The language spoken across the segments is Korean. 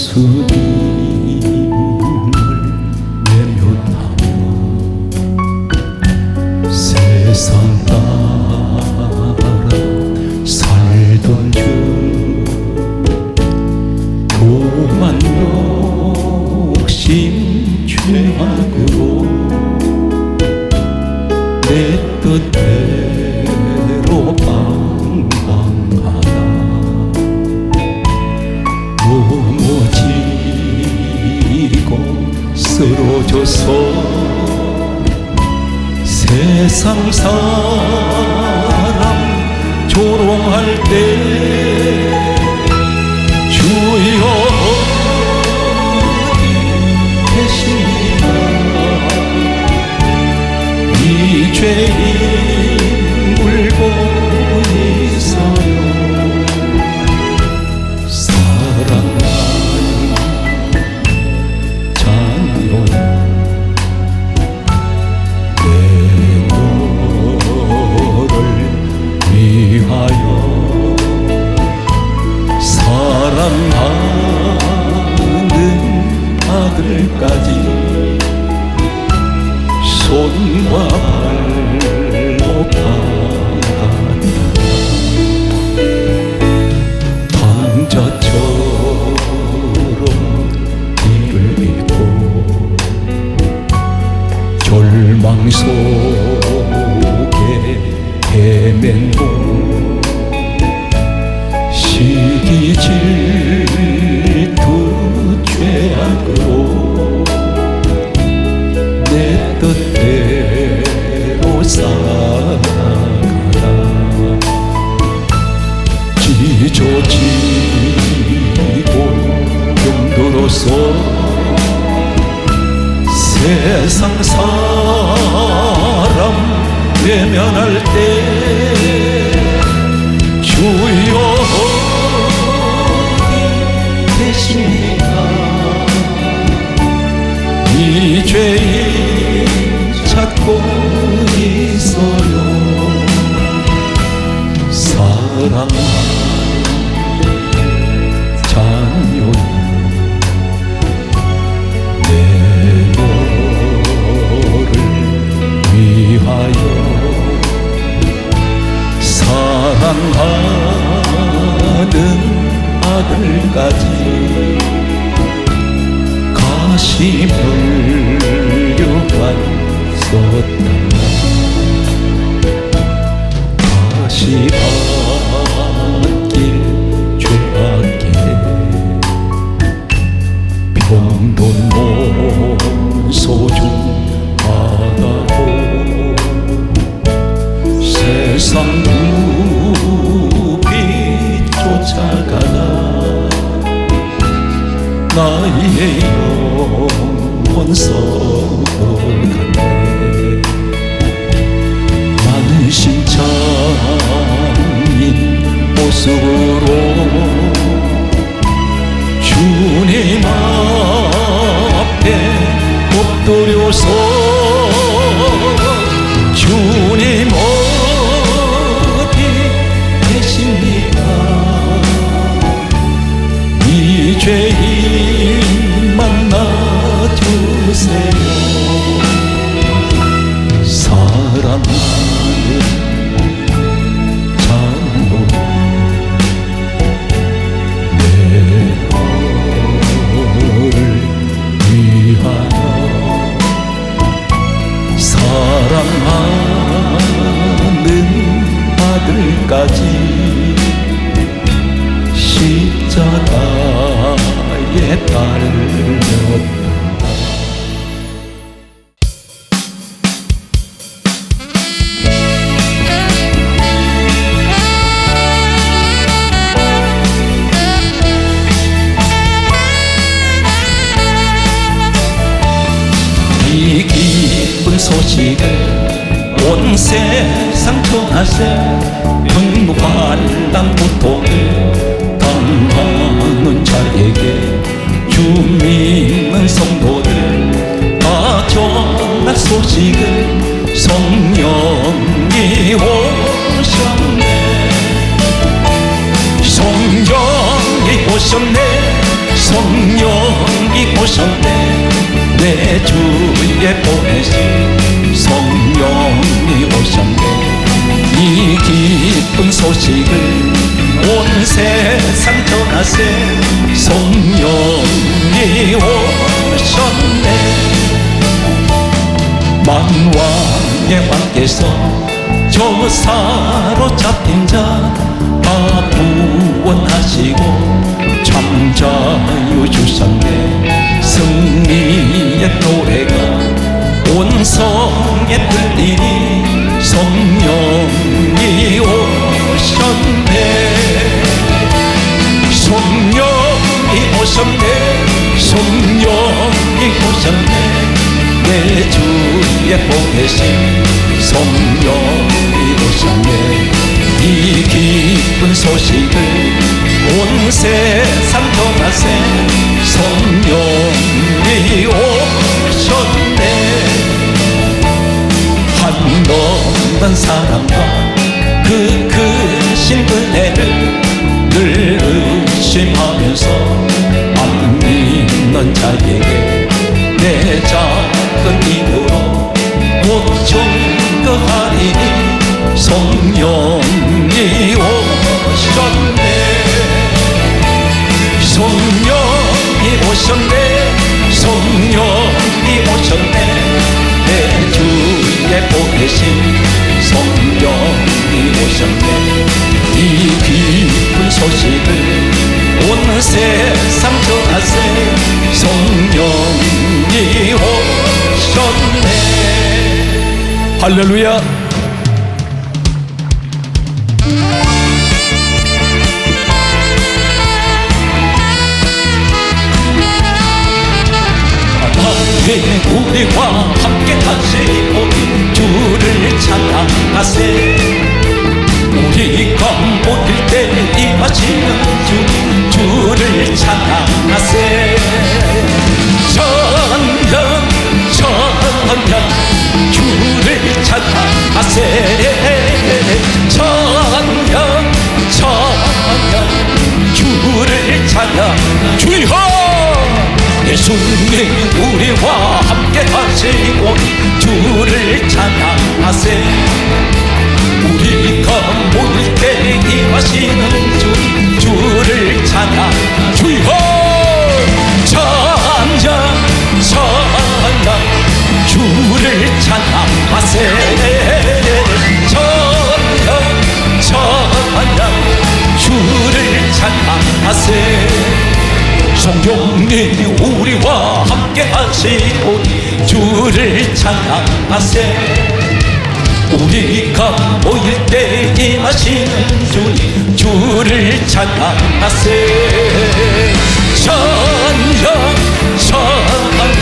예수님을 외면하며 세상 따라 살던 주 교만 욕심 죄악으로 내 뜻대로 방황하다 넘어지고 쓰러져서 세상 사람 조롱할 때 주여 어디 계시나 이 죄인 울고 있어요. 사랑하는 자녀야 내 너를 위하여 사랑하는 아들까지 손과 발로 받았다. 방자처럼 길을 잃고 절망 속에 헤맨고 시기 질투 죄악으로 내 뜻대로 살아가다 찢어지고 병들어서 세상 사람 외면할 때 주여 어디 계십니까 이 죄인 찾고 있어요. 사랑하는 자녀야 내 너를 위하여 사랑하는 아들까지 가심을 유관썼다. 다시 받길 죄악길에 병든 몸 소중하다고 세상 굽이 쫓아가다 나의 영혼 썩어갔네. 만신창인 모습으로 주님 앞에 엎드려서 주님 어디 계십니까 이 죄인 만나주세요. 사랑하는 자녀 내 너를 위하여 사랑하는 아들까지 십자가에 달렸다. 이 기쁜 소식을 온 세상 전하세 분노반란 고통을 당하는 자에게 주 믿는 성도들 다 전할 소식을 성령이 오셨네. 성령이 오셨네. 성령이 오셨네 내 주에 보내신 성령이 오셨네 이 기쁜 소식을 온 세상 전하세 성령이 오셨네 만왕의 왕께서 저 사로잡힌 자 다 구원하시고 참 자유 주셨네 승리의 노래가 온 성에 들리니 성령이 오셨네 성령이 오셨네 성령이 오셨네 내 주에 보내신 성령이 오셨네 이 기쁜 소식을 온 세상 전하세 성령이 오셨네 한없는 사랑과 그 크신 은혜를 늘 의심하면서 안 믿는 자에게 내 작은 힘으로 곧 증거하리니 성령이 오셨네 성령이 오셨네 성령이 오셨네 내 주에 보내신 성령이 오셨네 이 기쁜 소식을 온 세상 전하세 성령이 오셨네 할렐루야 우리와 함께 하시고 주를 찬양하세 우리가 모일 때 임하시는 주를 찬양하세 찬양 찬양 주를 찬양하세 찬양 찬양 주를 찬양 주여 예수님 우리와 함께 하시고 주를 찬양하세 우리가 모일 때 임하시는 주를 찬양 주여 찬양 찬양 주를 찬양하세 찬양 찬양 주를 찬양하세 성령님 우리와 함께 하시고 주를 찬양하세 우리가 모일 때 임하시는 주를 찬양하세 찬양 찬양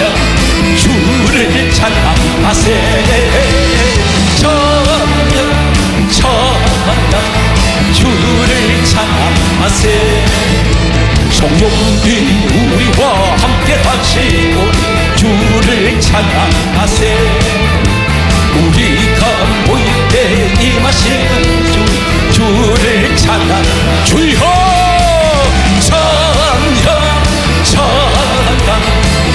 주를 찬양하세 찬양 찬양 주를 찬양하세 성령님 우리와 함께 하시고 주를 찬양하세 우리가 모일 때 임하시는 주를 찬양 주여 찬양 찬양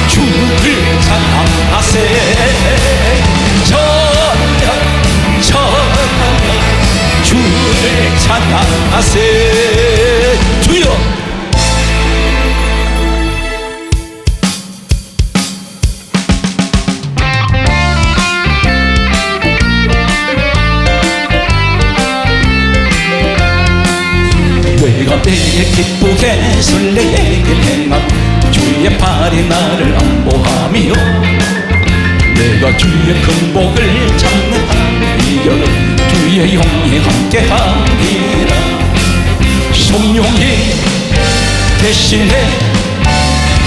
주를 찬양하세 찬양 찬양 주를 찬양하세 주여 내게 기쁘게 설레게 행함 주의 팔이 나를 안보하며 내가 주의 큰 복을 찾는 한 여름 주의 영이 함께하리라 성령이 대신에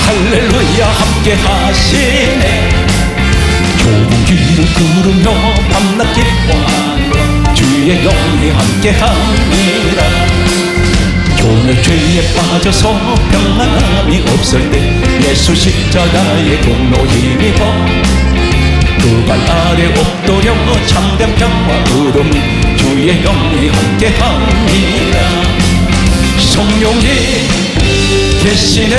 할렐루야 함께하시네 좁은 길을 걸으며 밤낮 기뻐하며 주의 영이 함께하리라 오늘 죄에 빠져서 평안함이 없을 때 예수 십자가의 공로 힘입어 그 발 아래 엎드려 참된 평화 얻음 주의 영이 함께합니다 성령이 계시네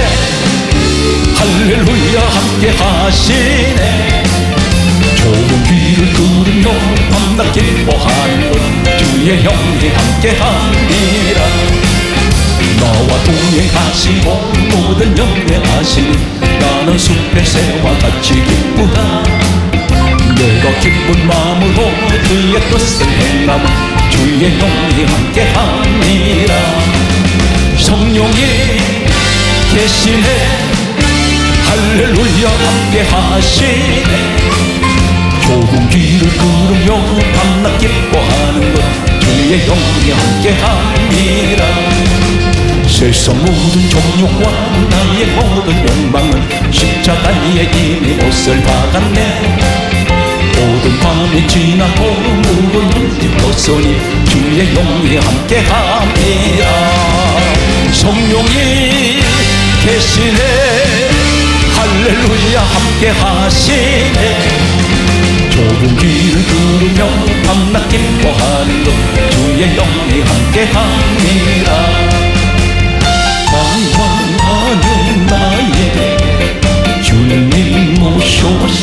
할렐루야 함께 하시네. 좁은 길을 걸으며 밤낮 기뻐하는 것 주의 영이 함께합니다. 나와 동행하시고 모든 영예하시니 나는 숲의 새와 같이 기쁘다. 내가 기쁜 마음으로 그의 뜻을 행하면 주의 영이 함께합니다. 성령이 계시네. 할렐루야 함께 하시네. 좁은 길을 걸으며 밤낮 기뻐하는 것 주의 영이 함께합니다. 세상 모든 정욕과 나의 모든 욕망은 십자가에 이미 못을 박았네. 모든 밤이 지나고 모든 눈이 떴으니 주의 영이 함께합니다. 성령이 계시네. 할렐루야 함께 하시네. 좁은 길을 걸으며 밤낮 기뻐하는 것 주의 영이 함께합니다. 방황하는 나에게 주님 모셔서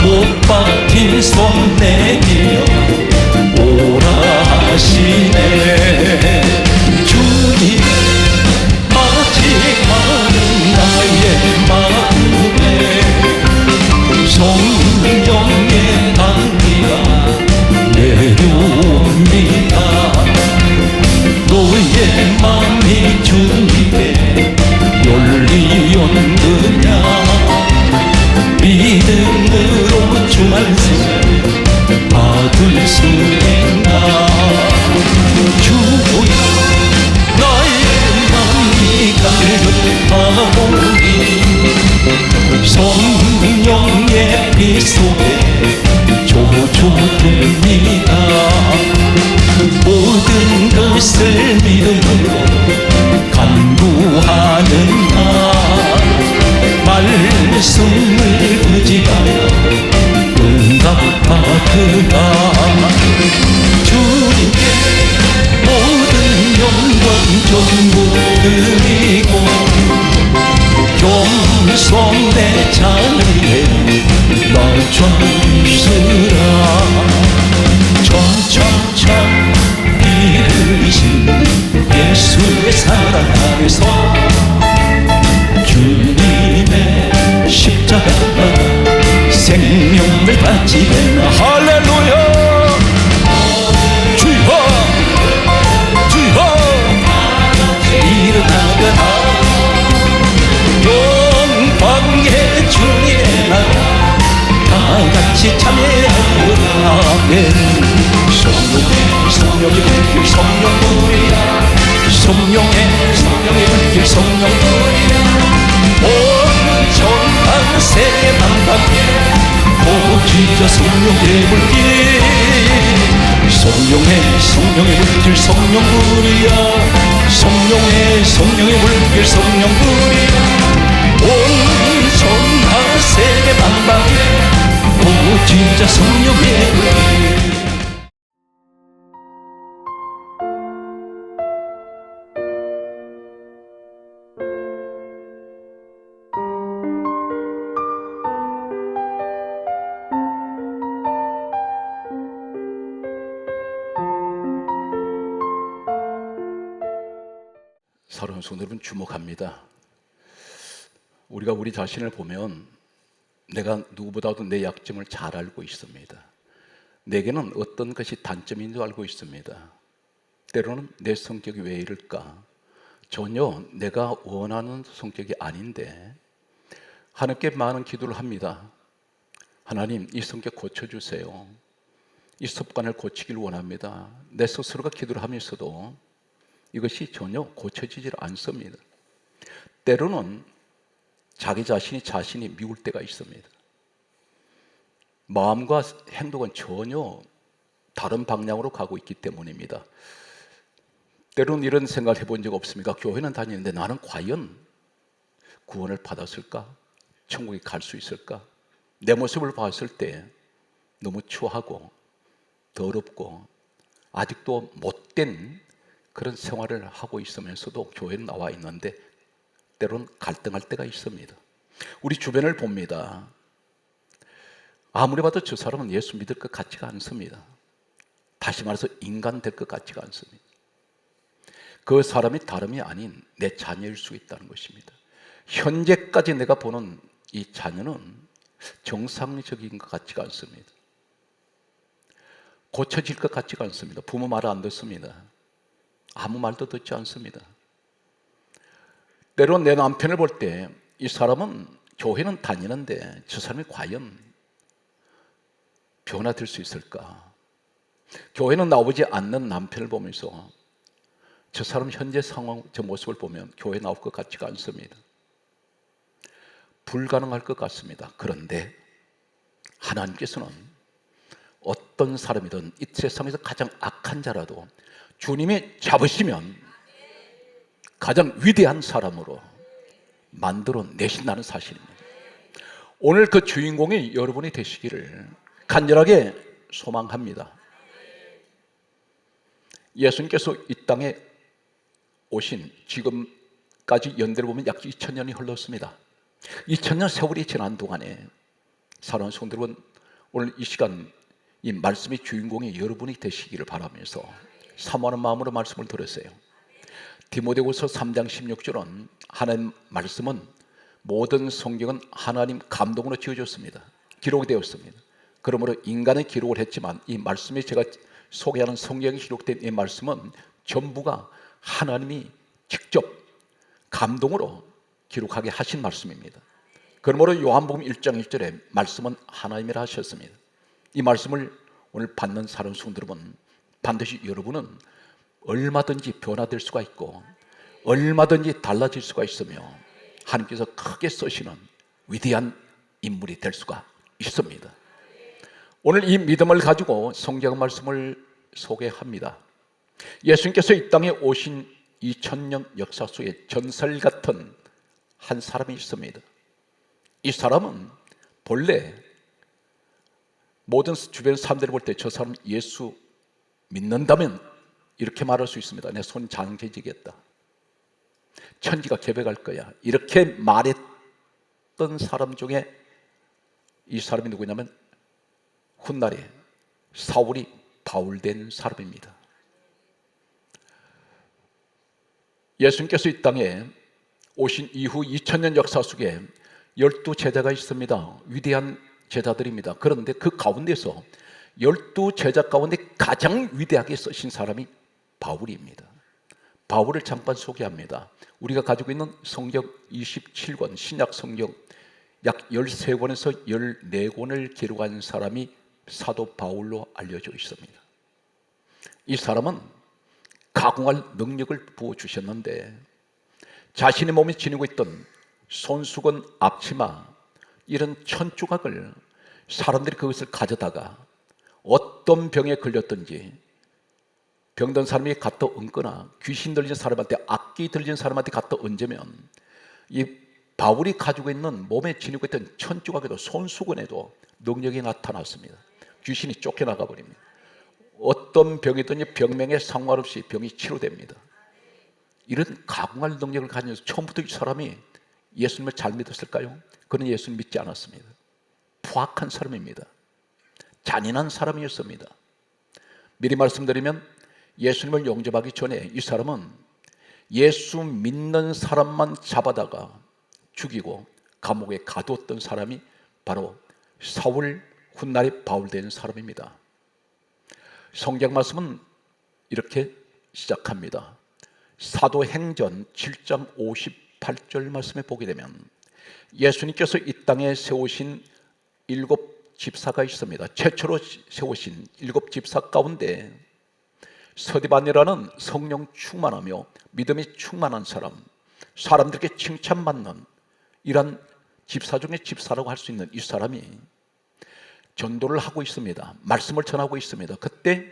못 박힌 손 내밀어 오라 하시네. 주님 마지막은 나의 마음에 성령의 단비가 내려옵니다. 너의 맘이 주님께 열리었느냐. 믿음으로 주 말씀을 받을 수 있나. 주여 나의 맘이 가득하오니 성령의 피 속에 조조됩니다. 모든 것을 믿음으로 간구하는 나. 말씀을 의지하여 응답받으라. 주님께 모든 영광 전부 드리고 겸손의 자리에 낮춰주시라. 차차차 이르신 예수의 사랑 안에서 주님의 십자가가 생명을 바치네. 할렐루야. 주여 주여 일어나거나 영광의 주님의 나라 다같이 참여하라. 성령의 불길 성령불이야. 성령의 불길 성령불이야. 온 천한 세계 만방에 보지저 성령의 불길. 성령의 불길 성령불이야. 성령의 불길 성령불이야. 온 천한 세계 만방에 보지저 성령의 불길. 사랑하는 성도 여러분, 주목합니다. 우리가 우리 자신을 보면 내가 누구보다도 내 약점을 잘 알고 있습니다. 내게는 어떤 것이 단점인 줄 알고 있습니다. 때로는 내 성격이 왜 이럴까? 전혀 내가 원하는 성격이 아닌데 하나님께 많은 기도를 합니다. 하나님, 이 성격 고쳐주세요. 이 습관을 고치길 원합니다. 내 스스로가 기도를 하면서도 이것이 전혀 고쳐지질 않습니다. 때로는 자기 자신이 미울 때가 있습니다. 마음과 행동은 전혀 다른 방향으로 가고 있기 때문입니다. 때로는 이런 생각을 해본 적 없습니까? 교회는 다니는데 나는 과연 구원을 받았을까? 천국에 갈 수 있을까? 내 모습을 봤을 때 너무 추하고 더럽고 아직도 못된 그런 생활을 하고 있으면서도 교회에 나와 있는데 때로는 갈등할 때가 있습니다. 우리 주변을 봅니다. 아무리 봐도 저 사람은 예수 믿을 것 같지가 않습니다. 다시 말해서 인간 될 것 같지가 않습니다. 그 사람이 다름이 아닌 내 자녀일 수 있다는 것입니다. 현재까지 내가 보는 이 자녀는 정상적인 것 같지가 않습니다. 고쳐질 것 같지가 않습니다. 부모 말을 안 듣습니다. 아무 말도 듣지 않습니다. 때론 내 남편을 볼 때 이 사람은 교회는 다니는데 저 사람이 과연 변화될 수 있을까? 교회는 나오지 않는 남편을 보면서 저 사람 현재 상황, 저 모습을 보면 교회 나올 것 같지가 않습니다. 불가능할 것 같습니다. 그런데 하나님께서는 어떤 사람이든 이 세상에서 가장 악한 자라도 주님이 잡으시면 가장 위대한 사람으로 만들어 내신다는 사실입니다. 오늘 그 주인공이 여러분이 되시기를 간절하게 소망합니다. 예수님께서 이 땅에 오신 지금까지 연대로 보면 약 2000년이 흘렀습니다. 2000년 세월이 지난 동안에 사랑하는 성도 여러분, 오늘 이 시간 이 말씀의 주인공이 여러분이 되시기를 바라면서 사모하는 마음으로 말씀을 드렸어요. 디모데후서 3장 16절은 하나님 말씀은 모든 성경은 하나님 감동으로 지어졌습니다. 기록이 되었습니다. 그러므로 인간의 기록을 했지만 이 말씀이 제가 소개하는 성경에 기록된 이 말씀은 전부가 하나님이 직접 감동으로 기록하게 하신 말씀입니다. 그러므로 요한복음 1장 1절에 말씀은 하나님이라 하셨습니다. 이 말씀을 오늘 받는 사람 성도 여러분, 반드시 여러분은 얼마든지 변화될 수가 있고 얼마든지 달라질 수가 있으며 하나님께서 크게 쓰시는 위대한 인물이 될 수가 있습니다. 오늘 이 믿음을 가지고 성경 말씀을 소개합니다. 예수님께서 이 땅에 오신 2000년 역사 속에 전설 같은 한 사람이 있습니다. 이 사람은 본래 모든 주변 사람들이 볼 때 저 사람 예수 믿는다면 이렇게 말할 수 있습니다. 내 손 장해지겠다. 천지가 개벽할 거야. 이렇게 말했던 사람 중에 이 사람이 누구냐면 훗날에 사울이 바울된 사람입니다. 예수님께서 이 땅에 오신 이후 2000년 역사 속에 12제자가 있습니다. 위대한 제자들입니다. 그런데 그 가운데서 12제자 가운데 가장 위대하게 쓰신 사람이 바울입니다. 바울을 잠깐 소개합니다. 우리가 가지고 있는 성경 27권, 신약 성경 약 13권에서 14권을 기록한 사람이 사도 바울로 알려져 있습니다. 이 사람은 가공할 능력을 부어주셨는데 자신의 몸에 지니고 있던 손수건, 앞치마 이런 천조각을 사람들이 그것을 가져다가 어떤 병에 걸렸든지 병든 사람이 갖다 얹거나 귀신 들린 사람한테, 악기 들린 사람한테 갖다 얹으면 이 바울이 가지고 있는 몸에 지니고 있던 천조각에도 손수건에도 능력이 나타났습니다. 귀신이 쫓겨나가 버립니다. 어떤 병이든지 병명에 상관없이 병이 치료됩니다. 이런 가공할 능력을 가진 처음부터 이 사람이 예수님을 잘 믿었을까요? 그는 예수님 믿지 않았습니다. 포악한 사람입니다. 잔인한 사람이었습니다. 미리 말씀드리면 예수님을 영접하기 전에 이 사람은 예수 믿는 사람만 잡아다가 죽이고 감옥에 가두었던 사람이 바로 사울, 훗날에 바울된 사람입니다. 성경 말씀은 이렇게 시작합니다. 사도행전 7장 58절 말씀에 보게 되면 예수님께서 이 땅에 세우신 7 집사가 있습니다. 최초로 세우신 7 집사 가운데 서디반이라는 성령 충만하며 믿음이 충만한 사람, 사람들에게 칭찬받는 이런 집사 중에 집사라고 할 수 있는 이 사람이 전도를 하고 있습니다. 말씀을 전하고 있습니다. 그때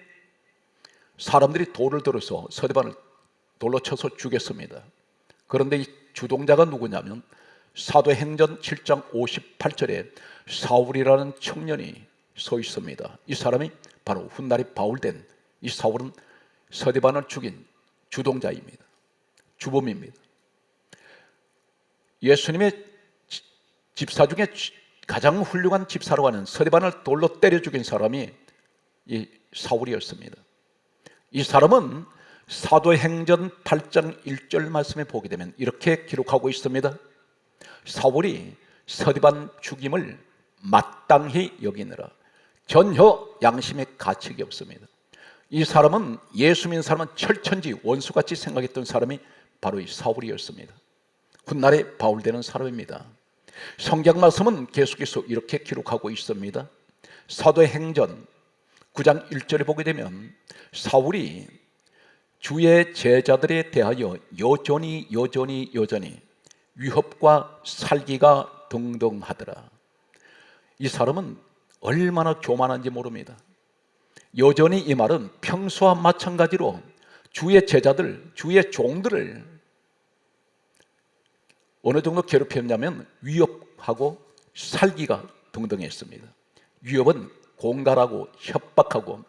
사람들이 돌을 들어서 서디반을 돌로 쳐서 죽였습니다. 그런데 이 주동자가 누구냐면 사도행전 7장 58절에 사울이라는 청년이 서 있습니다. 이 사람이 바로 훗날에 바울된 이 사울은 서디반을 죽인 주동자입니다. 주범입니다. 예수님의 집사 중에 가장 훌륭한 집사라고 하는 스데반을 돌로 때려 죽인 사람이 이 사울이었습니다. 이 사람은 사도행전 8장 1절 말씀에 보게 되면 이렇게 기록하고 있습니다. 사울이 스데반 죽임을 마땅히 여기느라 전혀 양심의 가책이 없습니다. 이 사람은 예수 믿는 사람은 철천지 원수같이 생각했던 사람이 바로 이 사울이었습니다. 훗날에 바울되는 사람입니다. 성경 말씀은 계속해서 이렇게 기록하고 있습니다. 사도행전 9장 1절에 보게 되면 사울이 주의 제자들에 대하여 여전히 위협과 살기가 등등하더라. 이 사람은 얼마나 교만한지 모릅니다. 여전히 이 말은 평소와 마찬가지로 주의 제자들, 주의 종들을 어느 정도 괴롭혔냐면 위협하고 살기가 등등했습니다. 위협은 공갈하고 협박하고,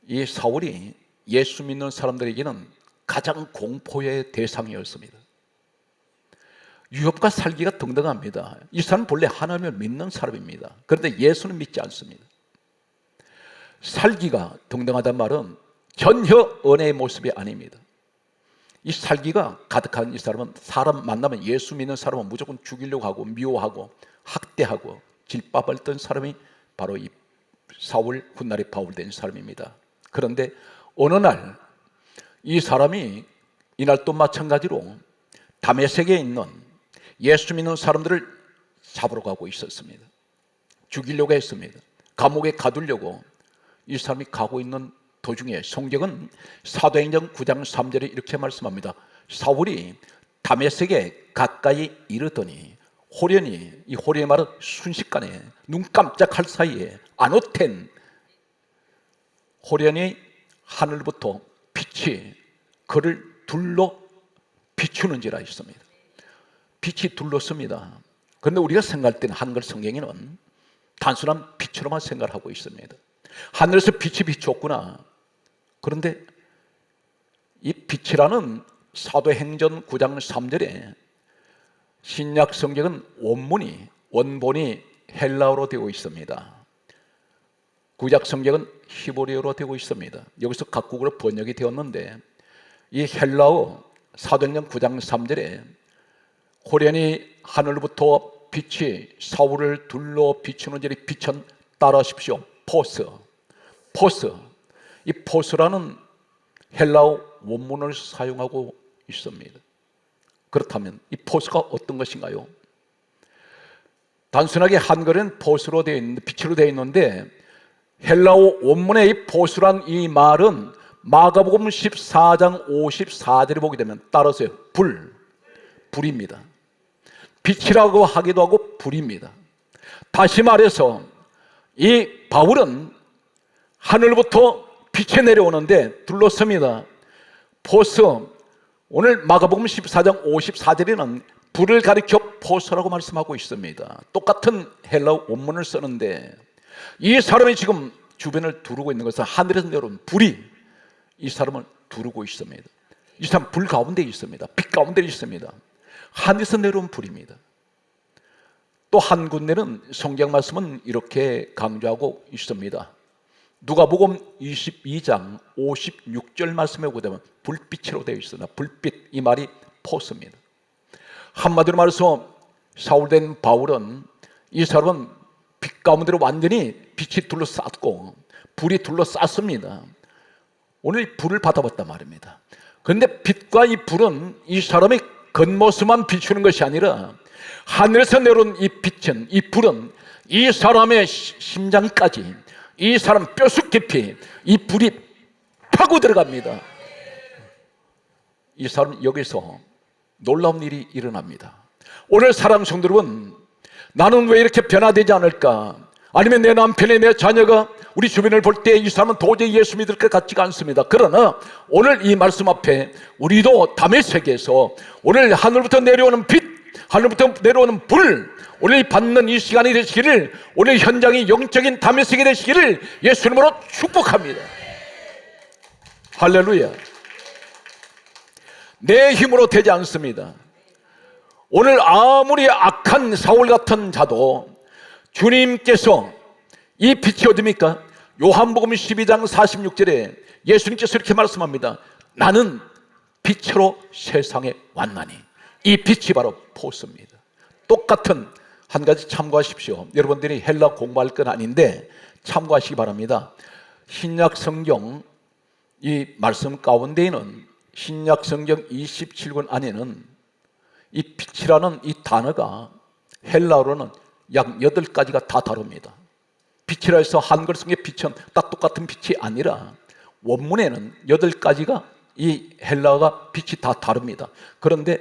이 사울이 예수 믿는 사람들에게는 가장 공포의 대상이었습니다. 위협과 살기가 등등합니다. 이 사람은 본래 하나님을 믿는 사람입니다. 그런데 예수는 믿지 않습니다. 살기가 등등하단 말은 전혀 은혜의 모습이 아닙니다. 이 살기가 가득한 이 사람은 사람 만나면, 예수 믿는 사람은 무조건 죽이려고 하고 미워하고 학대하고 질밥을 뜬 사람이 바로 이 사울, 훗날에 바울된 사람입니다. 그런데 어느 날 이 사람이 이날 또 마찬가지로 다메섹에 있는 예수 믿는 사람들을 잡으러 가고 있었습니다. 죽이려고 했습니다. 감옥에 가두려고 이 사람이 가고 있는 도중에 성경은 사도행전 9장 3절에 이렇게 말씀합니다. 사울이 다메섹에 가까이 이르더니 호련히, 이 호련의 말은 순식간에 눈 깜짝할 사이에 아노텐 호련히 하늘부터 빛이 그를 둘러 비추는지라 했습니다. 빛이 둘렀습니다. 그런데 우리가 생각할 때는 한글 성경에는 단순한 빛으로만 생각하고 있습니다. 하늘에서 빛이 비추었구나. 그런데 이 빛이라는 사도행전 9장 3절에 신약 성경은 원본이 헬라어로 되어 있습니다. 구약 성경은 히브리어로 되고 있습니다. 여기서 각국으로 번역이 되었는데, 이 헬라어 사도행전 9장 3절에 호련히 하늘부터 빛이 사울을 둘러 비추는 자리, 빛은 따라하십시오. 포스. 이 포스라는 헬라어 원문을 사용하고 있습니다. 그렇다면 이 포스가 어떤 것인가요? 단순하게 한글은 포스로 되어 있는데, 빛으로 되어 있는데, 헬라어 원문의 이 포스란 이 말은 마가복음 14장 54절에 보게 되면 따라서요. 불입니다. 빛이라고 하기도 하고 불입니다. 다시 말해서 이 바울은 하늘부터 빛이 내려오는데 둘렀습니다. 포스, 오늘 마가복음 14장 54절에는 불을 가리켜 포스라고 말씀하고 있습니다. 똑같은 헬라어 원문을 쓰는데, 이 사람이 지금 주변을 두르고 있는 것은 하늘에서 내려온 불이 이 사람을 두르고 있습니다. 이 사람 불 가운데 있습니다. 빛 가운데 있습니다. 하늘에서 내려온 불입니다. 또 한 군데는 성경 말씀은 이렇게 강조하고 있습니다. 누가복음 22장 56절 말씀에 보게 되면 불빛으로 되어 있습니다. 불빛, 이 말이 포스입니다. 한마디로 말해서 사울된 바울은, 이 사람은 빛 가운데로 완전히 빛이 둘러쌌고 불이 둘러쌌습니다. 오늘 불을 받아봤단 말입니다. 그런데 빛과 이 불은 이 사람의 겉모습만 비추는 것이 아니라 하늘에서 내려온 이 빛은, 이 불은 이 사람의 심장까지, 이 사람 뼛속 깊이 이 불이 파고 들어갑니다. 이 사람 여기서 놀라운 일이 일어납니다. 오늘 사랑 성도 여러분, 나는 왜 이렇게 변화되지 않을까? 아니면 내 남편이, 내 자녀가 우리 주변을 볼 때 이 사람은 도저히 예수 믿을 것 같지가 않습니다. 그러나 오늘 이 말씀 앞에 우리도 다메섹에서 오늘 하늘부터 내려오는 빛, 하늘부터 내려오는 불, 오늘 받는 이 시간이 되시기를, 오늘 현장이 영적인 다메섹이 되시기를 예수님으로 축복합니다. 할렐루야. 내 힘으로 되지 않습니다. 오늘 아무리 악한 사울 같은 자도 주님께서 이 빛이 어디입니까? 요한복음 12장 46절에 예수님께서 이렇게 말씀합니다. 나는 빛으로 세상에 왔나니. 이 빛이 바로 포스입니다. 똑같은 한 가지 참고하십시오. 여러분들이 헬라 공부할 건 아닌데 참고하시기 바랍니다. 신약 성경 이 말씀 가운데에는 신약 성경 27권 안에는 이 빛이라는 이 단어가 헬라어로는 약 8가지가 다 다릅니다. 빛이라 해서 한글 성의 빛은 딱 똑같은 빛이 아니라 원문에는 8가지가 이 헬라어가 빛이 다 다릅니다. 그런데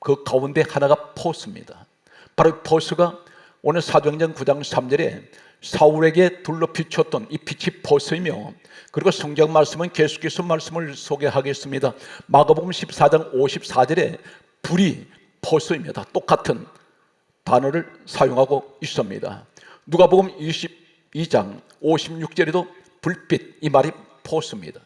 그 가운데 하나가 포스입니다. 바로 포스가 오늘 사도행전 9장 3절에 사울에게 둘러 비췄던 이 빛이 포스이며, 그리고 성경 말씀은 계속해서 말씀을 소개하겠습니다. 마가복음 14장 54절에 불이 포스입니다. 똑같은 단어를 사용하고 있습니다. 누가복음 22장 56절에도 불빛, 이 말이 포스입니다.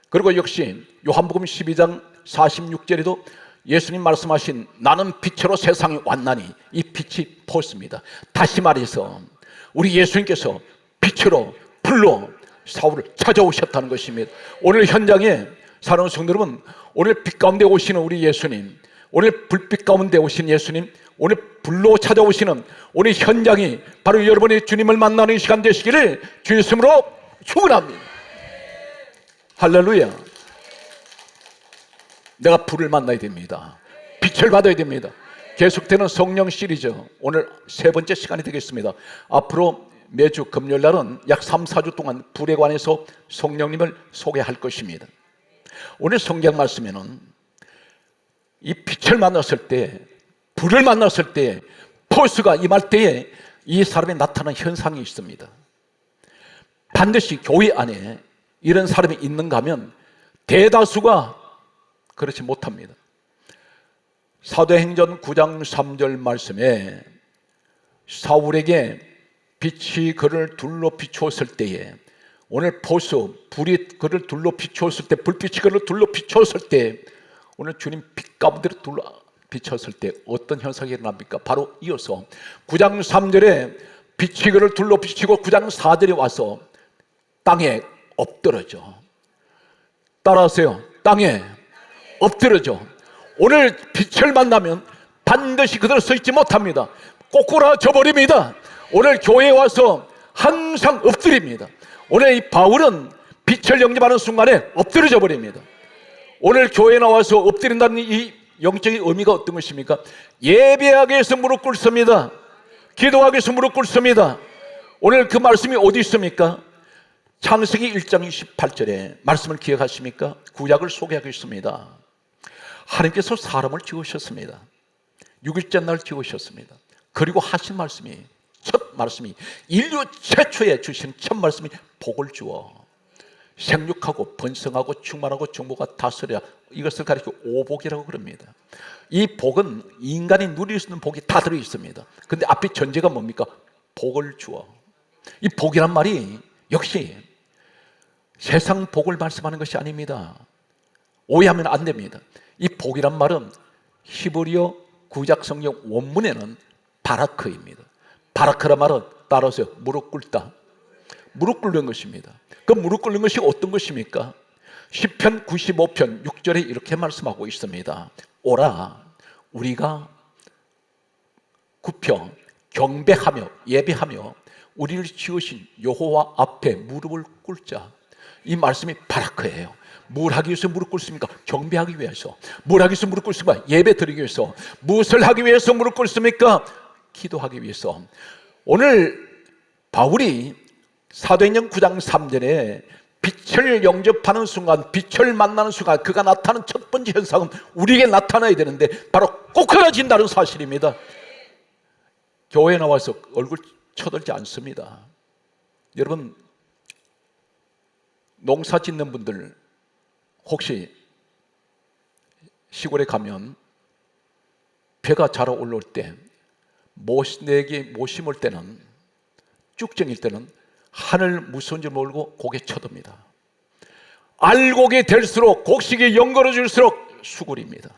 그리고 역시 요한복음 12장 46절에도 예수님 말씀하신 나는 빛으로 세상에 왔나니, 이 빛이 포스입니다. 다시 말해서 우리 예수님께서 빛으로 불로 사울을 찾아오셨다는 것입니다. 오늘 현장에 사랑하는 성도 여러분, 오늘 빛 가운데 오시는 우리 예수님, 오늘 불빛 가운데 오신 예수님, 오늘 불로 찾아오시는 오늘 현장이 바로 여러분의 주님을 만나는 시간 되시기를 주의 이름으로 축원합니다. 할렐루야. 내가 불을 만나야 됩니다. 빛을 받아야 됩니다. 계속되는 성령 시리즈, 오늘 3번째 시간이 되겠습니다. 앞으로 매주 금요일 날은 약 3, 4주 동안 불에 관해서 성령님을 소개할 것입니다. 오늘 성경 말씀에는 이 빛을 만났을 때, 불을 만났을 때, 포스가 임할 때에 이 사람이 나타나는 현상이 있습니다. 반드시 교회 안에 이런 사람이 있는가 하면 대다수가 그렇지 못합니다. 사도행전 9장 3절 말씀에 사울에게 빛이 그를 둘러 비추었을 때에, 오늘 포스, 불이 그를 둘러 비추었을 때, 불빛이 그를 둘러 비추었을 때, 오늘 주님 빛 가운데 둘러 비췄을 때 어떤 현상이 일어납니까? 바로 이어서 9장 3절에 빛이 그를 둘러 비치고 9장 4절에 와서 땅에 엎드러져. 따라하세요. 땅에 엎드러져. 오늘 빛을 만나면 반드시 그대로 서 있지 못합니다. 꼬꾸라져 버립니다. 오늘 교회에 와서 항상 엎드립니다. 오늘 이 바울은 빛을 영접하는 순간에 엎드려져 버립니다. 오늘 교회에 나와서 엎드린다는 이 영적인 의미가 어떤 것입니까? 예배하기 위해서 무릎 꿇습니다. 기도하기 위해서 무릎 꿇습니다. 오늘 그 말씀이 어디 있습니까? 창세기 1장 28절에 말씀을 기억하십니까? 구약을 소개하겠습니다. 하나님께서 사람을 지으셨습니다. 6일째 날 지으셨습니다. 그리고 하신 말씀이, 첫 말씀이, 인류 최초에 주신 첫 말씀이 복을 주어 생육하고 번성하고 충만하고 정복하 다스려, 이것을 가리켜 오복이라고 그럽니다. 이 복은 인간이 누릴 수 있는 복이 다 들어 있습니다. 근데 앞에 전제가 뭡니까? 복을 주어. 이 복이란 말이 역시 세상 복을 말씀하는 것이 아닙니다. 오해하면 안 됩니다. 이 복이란 말은 히브리어 구약 성경 원문에는 바라크입니다. 바라크란 말은 따라서 무릎 꿇다, 무릎 꿇는 것입니다. 그 무릎 꿇는 것이 어떤 것입니까? 시편 95편 6절에 이렇게 말씀하고 있습니다. 오라, 우리가 굽혀 경배하며 예배하며 우리를 지으신 여호와 앞에 무릎을 꿇자. 이 말씀이 바라크예요. 뭘 하기 위해서 무릎 꿇습니까? 경배하기 위해서. 뭘 하기 위해서 무릎 꿇습니까? 예배 드리기 위해서. 무엇을 하기 위해서 무릎 꿇습니까? 기도하기 위해서. 오늘 바울이 사도행전 9장 3절에 빛을 영접하는 순간, 빛을 만나는 순간 그가 나타나는 첫 번째 현상은 우리에게 나타나야 되는데 바로 꼬꾸라진다는 사실입니다. 교회에 나와서 얼굴 쳐들지 않습니다. 여러분, 농사 짓는 분들 혹시 시골에 가면 배가 자라 올라올 때, 못 심을 때는, 쭉정일 때는 하늘 무서운 줄 모르고 고개 쳐듭니다. 알곡이 될수록, 곡식이 연걸어질수록 수고립니다.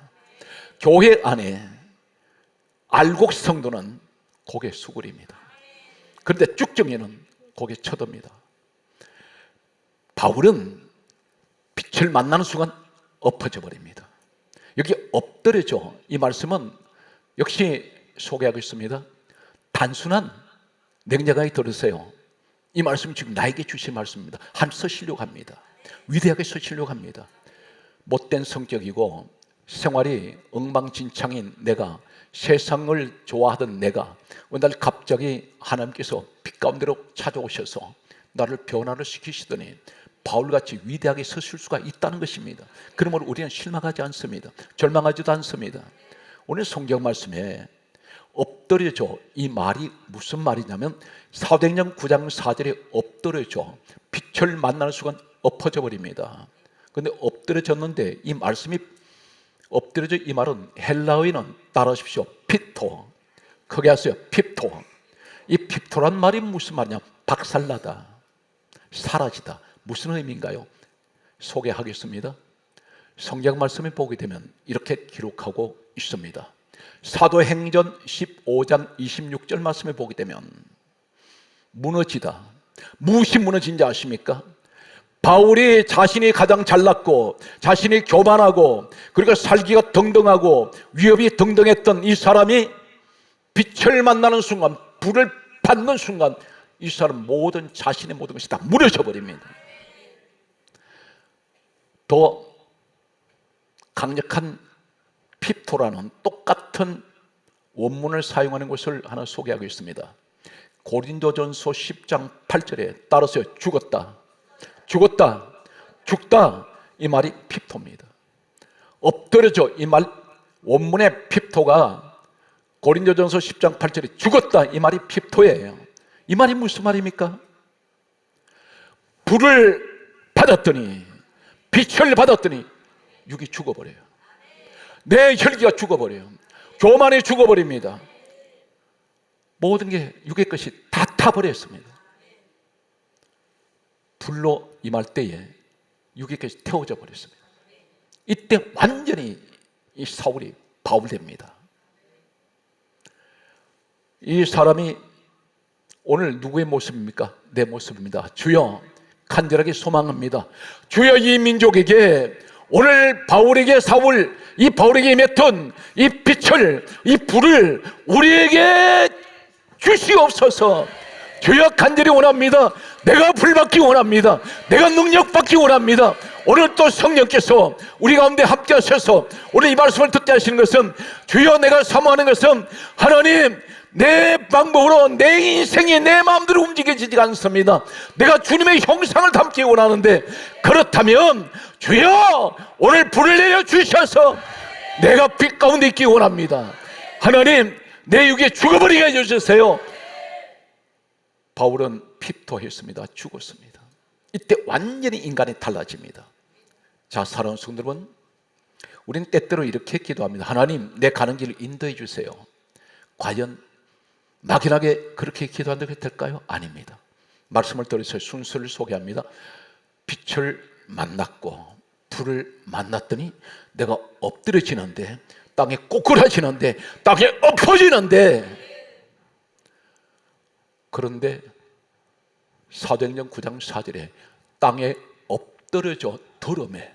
교회 안에 알곡 성도는 고개 수그립니다. 그런데 쭉정이는 고개 쳐듭니다. 바울은 빛을 만나는 순간 엎어져 버립니다. 여기 엎드려져, 이 말씀은 역시 소개하고 있습니다. 단순한 냉정하게 들으세요. 이 말씀 지금 나에게 주신 말씀입니다. 한 쓰시려고 합니다. 위대하게 쓰시려고 합니다. 못된 성격이고 생활이 엉망진창인 내가, 세상을 좋아하던 내가 어느 날 갑자기 하나님께서 빛 가운데로 찾아오셔서 나를 변화를 시키시더니 바울같이 위대하게 서실 수가 있다는 것입니다. 그러므로 우리는 실망하지 않습니다. 절망하지도 않습니다. 오늘 성경 말씀에 엎드려져, 이 말이 무슨 말이냐면 사도행전 9장 4절에 엎드려져, 빛을 만나는 순간 엎어져 버립니다. 그런데 엎드려졌는데 이 말씀이 엎드려져, 이 말은 헬라어에는 따라하십시오. 피토. 크게 하세요. 피토. 이 피토란 말이 무슨 말이냐? 박살나다, 사라지다. 무슨 의미인가요? 소개하겠습니다. 성경 말씀을 보게 되면 이렇게 기록하고 있습니다. 사도행전 15장 26절 말씀을 보게 되면 무너지다. 무엇이 무너진지 아십니까? 바울이 자신이 가장 잘났고 자신이 교만하고 그리고 살기가 등등하고 위협이 등등했던 이 사람이 빛을 만나는 순간, 불을 받는 순간 이 사람 모든 자신의 모든 것이 다 무너져 버립니다. 더 강력한 핍토라는 똑같은 원문을 사용하는 것을 하나 소개하고 있습니다. 고린도전서 10장 8절에 따라서 죽었다, 죽었다, 죽다, 이 말이 핍토입니다. 엎드려져, 이 말 원문의 핍토가 고린도전서 10장 8절에 죽었다, 이 말이 핍토예요. 이 말이 무슨 말입니까? 불을 받았더니, 빛을 받았더니 육이 죽어버려요. 내 혈기가 죽어버려요. 교만이 죽어버립니다. 모든 게 육의 것이 다 타버렸습니다. 불로 임할 때에 육의 것이 태워져 버렸습니다. 이때 완전히 이 사울이 바울됩니다. 이 사람이 오늘 누구의 모습입니까? 내 모습입니다. 주여, 간절하게 소망합니다. 주여, 이 민족에게 오늘 바울에게 사울, 이 바울에게 임했던 이 빛을, 이 불을 우리에게 주시옵소서. 주여, 간절히 원합니다. 내가 불 받기 원합니다. 내가 능력 받기 원합니다. 오늘 또 성령께서 우리 가운데 함께 하셔서 오늘 이 말씀을 듣게 하시는 것은, 주여, 내가 사모하는 것은 하나님, 내 방법으로 내 인생이 내 마음대로 움직여지지 않습니다. 내가 주님의 형상을 담기 원하는데, 그렇다면 주여, 오늘 불을 내려 주셔서 내가 빛 가운데 있기 원합니다. 하나님, 내 육에 죽어버리게 해주세요. 바울은 핍토했습니다. 죽었습니다. 이때 완전히 인간이 달라집니다. 자, 사랑하는 성도 여러분, 우리는 때때로 이렇게 기도합니다. 하나님, 내 가는 길을 인도해 주세요. 과연 막연하게 그렇게 기도한다고 해도 될까요? 아닙니다. 말씀을 들으셔서 순서를 소개합니다. 빛을 만났고 불을 만났더니 내가 엎드려지는데, 땅에 꼬꾸라지는데, 땅에 엎어지는데, 그런데 사도행전 9장 4절에 땅에 엎드려져 들음에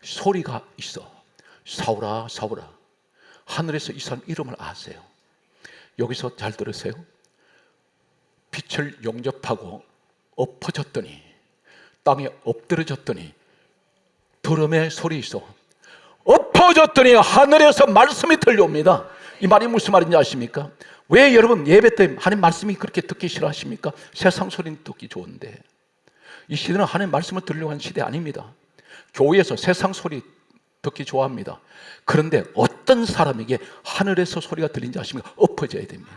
소리가 있어. 사울아, 사울아. 하늘에서 이 사람 이름을 아세요. 여기서 잘 들으세요. 빛을 영접하고 엎어졌더니, 땅에 엎드려졌더니 들음에 소리 있어. 엎어졌더니 하늘에서 말씀이 들려옵니다. 이 말이 무슨 말인지 아십니까? 왜 여러분 예배 때 하나님 말씀이 그렇게 듣기 싫어하십니까? 세상 소리는 듣기 좋은데. 이 시대는 하나님 말씀을 들으려고 하는 시대 아닙니다. 교회에서 세상 소리 듣기 좋아합니다. 그런데 어떤 사람에게 하늘에서 소리가 들린지 아십니까? 엎어져야 됩니다.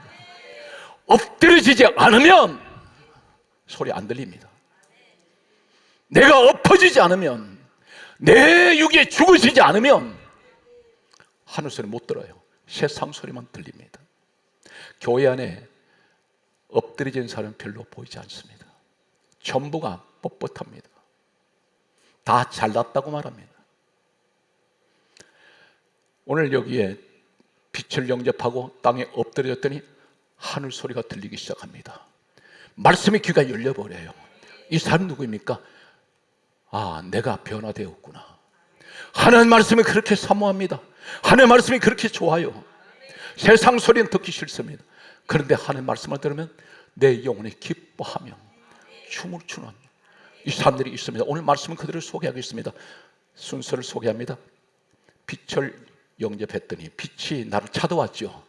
엎드려지지 않으면 소리 안 들립니다. 내가 엎어지지 않으면, 내 육에 죽어지지 않으면 하늘 소리 못 들어요. 세상 소리만 들립니다. 교회 안에 엎드려진 사람은 별로 보이지 않습니다. 전부가 뻣뻣합니다. 다 잘났다고 말합니다. 오늘 여기에 빛을 영접하고 땅에 엎드려졌더니 하늘 소리가 들리기 시작합니다. 말씀의 귀가 열려버려요. 이 사람 누구입니까? 아, 내가 변화되었구나. 하나님 말씀이 그렇게 사모합니다. 하나님 말씀이 그렇게 좋아요. 세상 소리는 듣기 싫습니다. 그런데 하나님 말씀을 들으면 내 영혼이 기뻐하며 춤을 추는 이 사람들이 있습니다. 오늘 말씀은 그들을 소개하겠습니다. 순서를 소개합니다. 빛을 영접했더니 빛이 나를 찾아왔죠.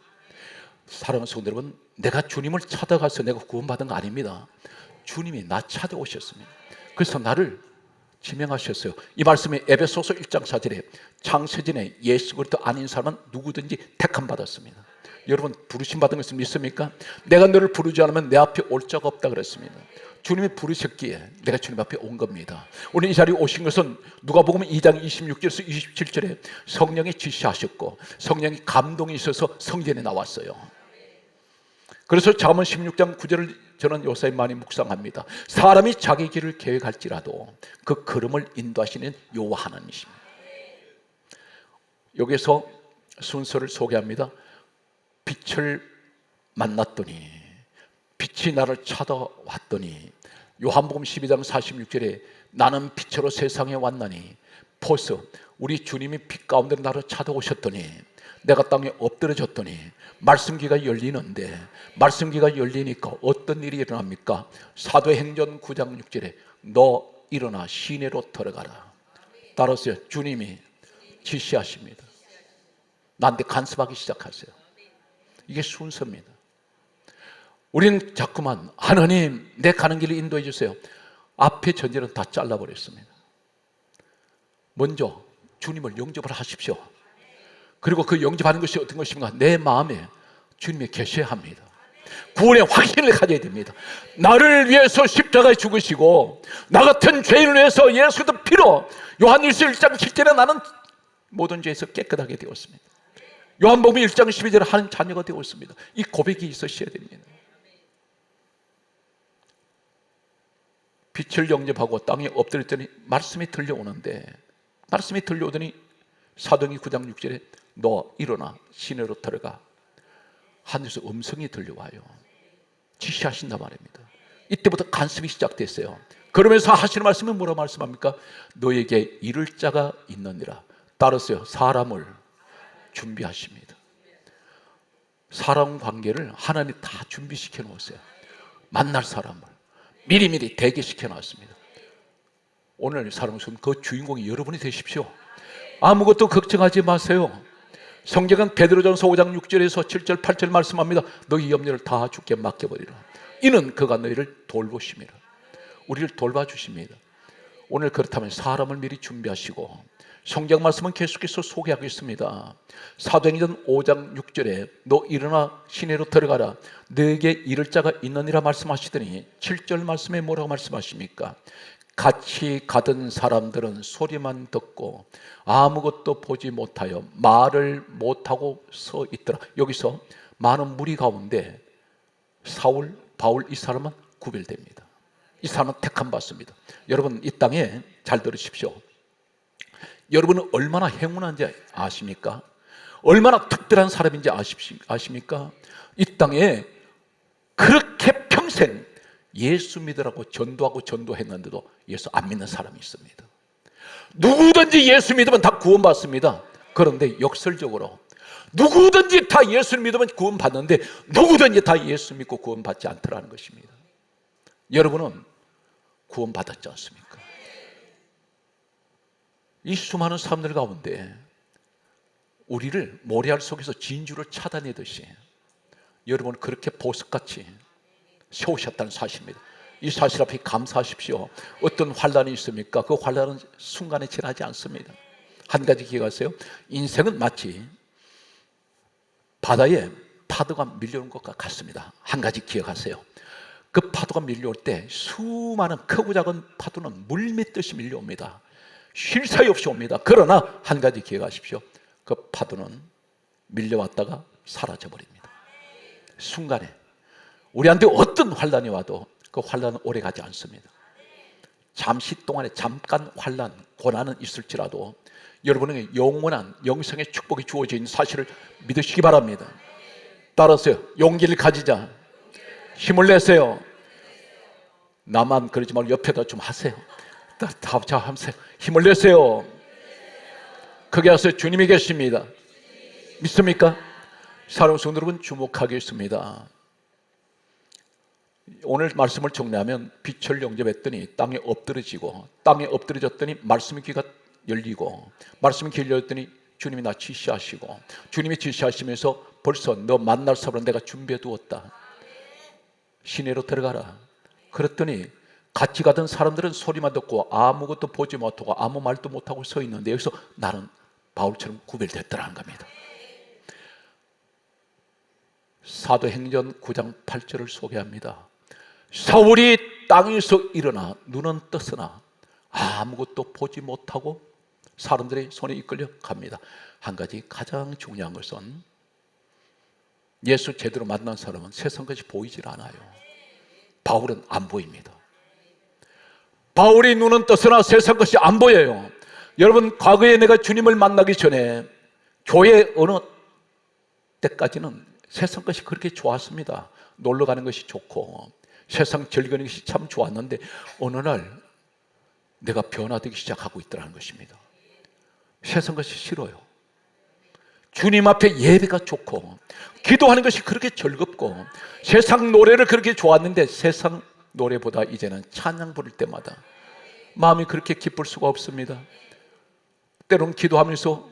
사랑하는 성도 여러분, 내가 주님을 찾아가서 내가 구원받은 거 아닙니다. 주님이 나 찾아오셨습니다. 그래서 나를 지명하셨어요. 이 말씀이 에베소서 1장 4절에 창세전에 예수 그리스도 아닌 사람은 누구든지 택함 받았습니다. 여러분 부르심 받은 것을 믿습니까? 내가 너를 부르지 않으면 내 앞에 올 자가 없다 그랬습니다. 주님이 부르셨기에 내가 주님 앞에 온 겁니다. 오늘 이 자리에 오신 것은 누가복음 2장 26절에서 27절에 성령이 지시하셨고 성령이 감동이 있어서 성전에 나왔어요. 그래서 잠언 16장 9절을 저는 요새 많이 묵상합니다. 사람이 자기 길을 계획할지라도 그 걸음을 인도하시는 여호와 하나님이십니다. 여기서 순서를 소개합니다. 빛을 만났더니 빛이 나를 찾아왔더니 요한복음 12장 46절에 나는 빛으로 세상에 왔나니 벌써 우리 주님이 빛 가운데 나를 찾아오셨더니 내가 땅에 엎드려졌더니 말씀기가 열리는데 말씀기가 열리니까 어떤 일이 일어납니까? 사도행전 9장 6절에 너 일어나 시내로 들어가라. 따라서 주님이 지시하십니다. 나한테 간섭하기 시작하세요. 이게 순서입니다. 우리는 자꾸만 하나님 내 가는 길을 인도해 주세요. 앞에 전제는 다 잘라버렸습니다. 먼저 주님을 영접을 하십시오. 그리고 그 영접하는 것이 어떤 것인가? 내 마음에 주님이 계셔야 합니다. 구원의 확신을 가져야 됩니다. 나를 위해서 십자가에 죽으시고 나 같은 죄인을 위해서 예수의 피로 요한일서 1장 7절에 나는 모든 죄에서 깨끗하게 되었습니다. 요한복음 1장 12절에 하나님 자녀가 되었습니다. 이 고백이 있으셔야 됩니다. 빛을 영접하고 땅에 엎드렸더니 말씀이 들려오는데 말씀이 들려오더니 사도행전 9장 6절에 너 일어나 시내로 들어가. 하늘에서 음성이 들려와요. 지시하신단 말입니다. 이때부터 간섭이 시작됐어요. 그러면서 하시는 말씀은 뭐라고 말씀합니까? 너에게 이를 자가 있느니라. 따라서요 사람을 준비하십니다. 사람 관계를 하나님이 다 준비시켜 놓으세요. 만날 사람을 미리미리 대기시켜 놨습니다. 오늘 사랑스러운 그 주인공이 여러분이 되십시오. 아무것도 걱정하지 마세요. 성경은 베드로전서 5장 6절에서 7절 8절 말씀합니다. 너희 염려를 다 주께 맡겨버리라. 이는 그가 너희를 돌보심이라. 우리를 돌봐주십니다. 오늘 그렇다면 사람을 미리 준비하시고 성경 말씀은 계속해서 소개하겠습니다. 사도행전 5장 6절에 너 일어나 시내로 들어가라. 너에게 이를 자가 있느니라 말씀하시더니 7절 말씀에 뭐라고 말씀하십니까? 같이 가던 사람들은 소리만 듣고 아무것도 보지 못하여 말을 못하고 서 있더라. 여기서 많은 무리 가운데 사울, 바울 이 사람은 구별됩니다. 이 사람은 택함 받습니다. 여러분 이 땅에 잘 들으십시오. 여러분은 얼마나 행운한지 아십니까? 얼마나 특별한 사람인지 아십니까? 이 땅에 그렇게 평생 예수 믿으라고 전도하고 전도했는데도 예수 안 믿는 사람이 있습니다. 누구든지 예수 믿으면 다 구원받습니다. 그런데 역설적으로 누구든지 다 예수 믿으면 구원받는데 누구든지 다 예수 믿고 구원받지 않더라는 것입니다. 여러분은 구원받았지 않습니까? 이 수많은 사람들 가운데 우리를 모래알 속에서 진주를 찾아내듯이 여러분 그렇게 보석같이 세우셨다는 사실입니다. 이 사실 앞에 감사하십시오. 어떤 환란이 있습니까? 그 환란은 순간에 지나지 않습니다. 한 가지 기억하세요. 인생은 마치 바다에 파도가 밀려오는 것과 같습니다. 한 가지 기억하세요. 그 파도가 밀려올 때 수많은 크고 작은 파도는 물밀듯이 밀려옵니다. 쉴 사이 없이 옵니다. 그러나 한 가지 기억하십시오. 그 파도는 밀려왔다가 사라져버립니다. 순간에 우리한테 어떤 환란이 와도 그 환란은 오래 가지 않습니다. 잠시 동안에 잠깐 환란, 고난은 있을지라도 여러분에게 영원한 영생의 축복이 주어져 있는 사실을 믿으시기 바랍니다. 따라서요, 용기를 가지자. 힘을 내세요. 나만 그러지 말고 옆에다 좀 하세요. 다 하세요. 힘을 내세요. 크게 하세요. 주님이 계십니다. 믿습니까? 사랑하는 성도 여러분, 주목하겠습니다. 오늘 말씀을 정리하면 빛을 영접했더니 땅에 엎드러지고, 땅에 엎드러졌더니 말씀의 귀가 열리고, 말씀이 귀 열렸더니 주님이 나 지시하시고, 주님이 지시하시면서 벌써 너 만날 사람을 내가 준비해 두었다. 시내로 들어가라. 그랬더니 같이 가던 사람들은 소리만 듣고 아무것도 보지 못하고 아무 말도 못하고 서 있는데, 여기서 나는 바울처럼 구별됐더라는 겁니다. 사도행전 9장 8절을 소개합니다. 사울이 땅에서 일어나 눈은 떴으나 아무것도 보지 못하고 사람들의 손에 이끌려 갑니다. 한 가지 가장 중요한 것은, 예수 제대로 만난 사람은 세상 것이 보이질 않아요. 바울은 안 보입니다. 바울이 눈은 떴으나 세상 것이 안 보여요. 여러분, 과거에 내가 주님을 만나기 전에 교회 어느 때까지는 세상 것이 그렇게 좋았습니다. 놀러 가는 것이 좋고 세상 즐기는 것이 참 좋았는데, 어느 날 내가 변화되기 시작하고 있더라는 것입니다. 세상 것이 싫어요. 주님 앞에 예배가 좋고 기도하는 것이 그렇게 즐겁고 세상 노래를 그렇게 좋았는데, 세상 노래보다 이제는 찬양 부를 때마다 마음이 그렇게 기쁠 수가 없습니다. 때로는 기도하면서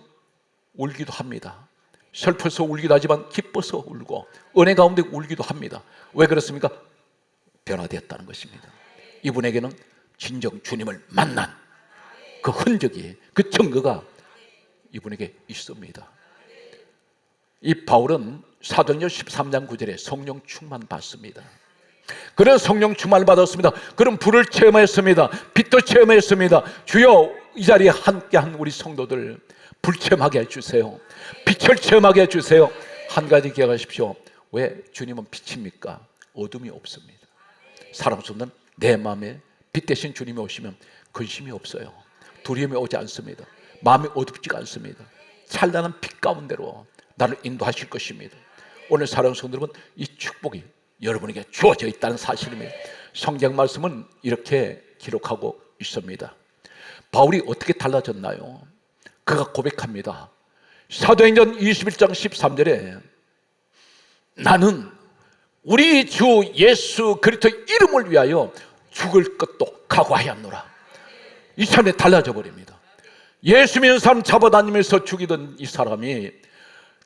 울기도 합니다. 슬퍼서 울기도 하지만 기뻐서 울고 은혜 가운데 울기도 합니다. 왜 그렇습니까? 변화되었다는 것입니다. 이분에게는 진정 주님을 만난 그 흔적이, 그 증거가 이분에게 있습니다. 이 바울은 사도행전 13장 9절에 성령 충만 받습니다. 그런 성령 충만을 받았습니다. 그런 불을 체험했습니다. 빛도 체험했습니다. 주여, 이 자리에 함께한 우리 성도들 불 체험하게 해주세요. 빛을 체험하게 해주세요. 한 가지 기억하십시오. 왜 주님은 빛입니까? 어둠이 없습니다. 사람 속는 내 마음에 빛 대신 주님이 오시면 근심이 없어요. 두려움이 오지 않습니다. 마음이 어둡지가 않습니다. 찬란한 빛 가운데로 나를 인도하실 것입니다. 오늘 사랑하는 성도 여러분, 이 축복이 여러분에게 주어져 있다는 사실입니다. 성경 말씀은 이렇게 기록하고 있습니다. 바울이 어떻게 달라졌나요? 그가 고백합니다. 사도행전 21장 13절에 나는 우리 주 예수 그리스도의 이름을 위하여 죽을 것도 각오하였노라. 이 사람이 달라져 버립니다. 예수 믿는 사람 잡아다니면서 죽이던 이 사람이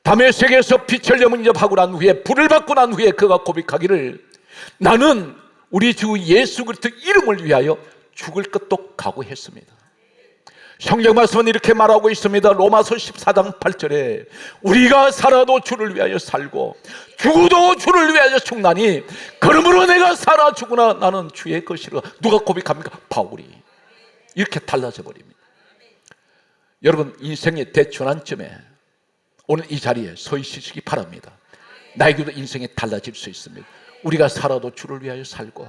다메섹에서 빛을 영접하고 난 후에, 불을 받고 난 후에 그가 고백하기를, 나는 우리 주 예수 그리스도 이름을 위하여 죽을 것도 각오했습니다. 성경 말씀은 이렇게 말하고 있습니다. 로마서 14장 8절에 우리가 살아도 주를 위하여 살고 죽어도 주를 위하여 죽나니 그러므로 내가 살아 죽으나 나는 주의 것이라. 누가 고백합니까? 바울이. 이렇게 달라져 버립니다. 여러분, 인생의 대전환점에 오늘 이 자리에 서 있으시기 바랍니다. 나에게도 인생이 달라질 수 있습니다. 우리가 살아도 주를 위하여 살고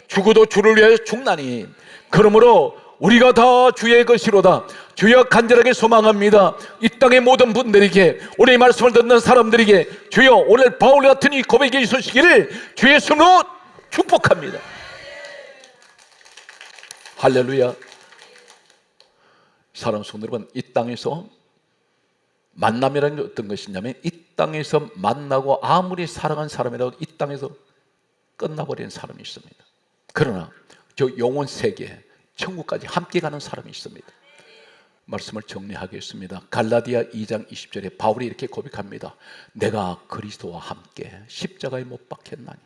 죽어도 주를 위하여 죽나니 그러므로 우리가 다 주의 것이로다. 주여, 간절하게 소망합니다. 이 땅의 모든 분들에게, 오늘 이 말씀을 듣는 사람들에게 주여, 오늘 바울 같은 이 고백이 있으시기를 주의 이름으로 축복합니다. 할렐루야. 사랑하는 성도 여러분, 이 땅에서 만남이라는 게 어떤 것이냐면, 이 땅에서 만나고 아무리 사랑한 사람이라도 이 땅에서 끝나버리는 사람이 있습니다. 그러나 저 영혼 세계, 천국까지 함께 가는 사람이 있습니다. 말씀을 정리하겠습니다. 갈라디아 2장 20절에 바울이 이렇게 고백합니다. 내가 그리스도와 함께 십자가에 못 박혔나니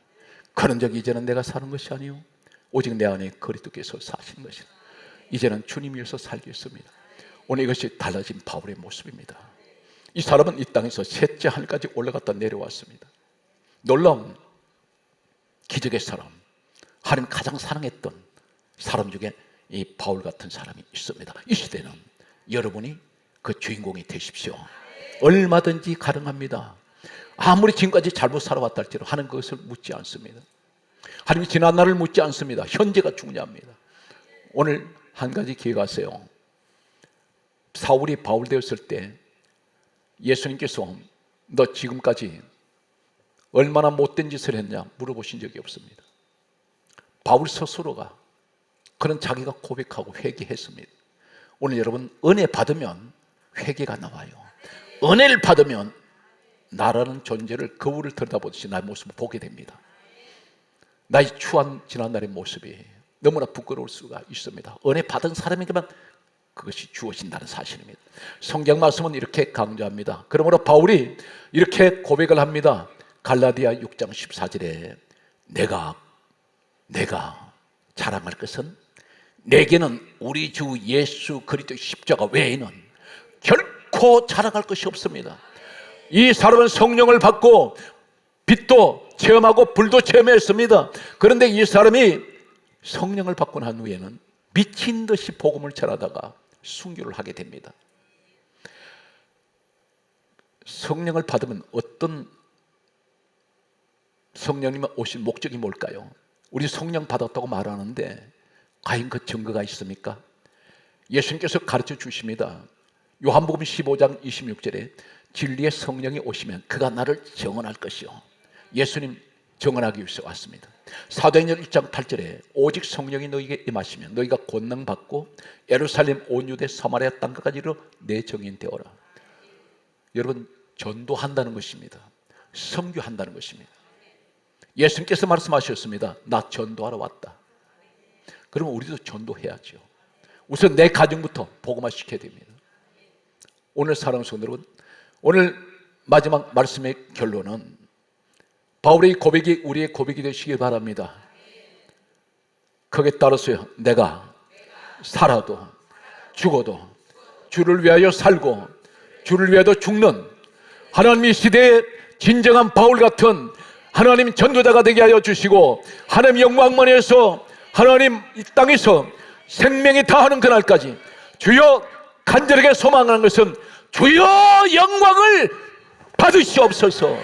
그런 적이 이제는 내가 사는 것이 아니요 오직 내 안에 그리스도께서 사시는 것이라. 이제는 주님 위해서 살겠습니다. 오늘 이것이 달라진 바울의 모습입니다. 이 사람은 이 땅에서 셋째 하늘까지 올라갔다 내려왔습니다. 놀라운 기적의 사람, 하나님 가장 사랑했던 사람 중에 이 바울 같은 사람이 있습니다. 이 시대는 여러분이 그 주인공이 되십시오. 얼마든지 가능합니다. 아무리 지금까지 잘못 살아왔다 할지라도 하는 것을 묻지 않습니다. 하나님이 지난 날을 묻지 않습니다. 현재가 중요합니다. 오늘 한 가지 기억하세요. 사울이 바울 되었을 때 예수님께서 너 지금까지 얼마나 못된 짓을 했냐 물어보신 적이 없습니다. 바울 스스로가 그런 자기가 고백하고 회개했습니다. 오늘 여러분 은혜 받으면 회개가 나와요. 은혜를 받으면 나라는 존재를 거울을 들여다보듯이 나의 모습을 보게 됩니다. 나의 추한 지난날의 모습이 너무나 부끄러울 수가 있습니다. 은혜 받은 사람에게만 그것이 주어진다는 사실입니다. 성경 말씀은 이렇게 강조합니다. 그러므로 바울이 이렇게 고백을 합니다. 갈라디아 6장 14절에 내가 자랑할 것은 내게는 우리 주 예수 그리스도의 십자가 외에는 결코 자랑할 것이 없습니다. 이 사람은 성령을 받고 빛도 체험하고 불도 체험했습니다. 그런데 이 사람이 성령을 받고 난 후에는 미친 듯이 복음을 전하다가 순교를 하게 됩니다. 성령을 받으면 어떤 성령님이 오신 목적이 뭘까요? 우리 성령 받았다고 말하는데 과연 그 증거가 있습니까? 예수님께서 가르쳐 주십니다. 요한복음 15장 26절에 진리의 성령이 오시면 그가 나를 증언할 것이요. 예수님 증언하기 위해서 왔습니다. 사도행전 1장 8절에 오직 성령이 너희에게 임하시면 너희가 권능 받고 예루살렘 온 유대 사마리아 땅까지 이르러 내 증인 되어라. 여러분 전도한다는 것입니다. 선교한다는 것입니다. 예수님께서 말씀하셨습니다. 나 전도하러 왔다. 그러면 우리도 전도해야죠. 우선 내 가정부터 복음화 시켜야 됩니다. 오늘 사랑하는 성도 여러분, 오늘 마지막 말씀의 결론은 바울의 고백이 우리의 고백이 되시기 바랍니다. 거기에 따라서요, 내가 살아도 죽어도 주를 위하여 살고 주를 위하여 죽는 하나님의 시대의 진정한 바울 같은 하나님 전도자가 되게 하여 주시고 하나님 영광만에서 하나님 이 땅에서 생명이 다하는 그날까지 주여 간절하게 소망하는 것은 주여 영광을 받으시옵소서.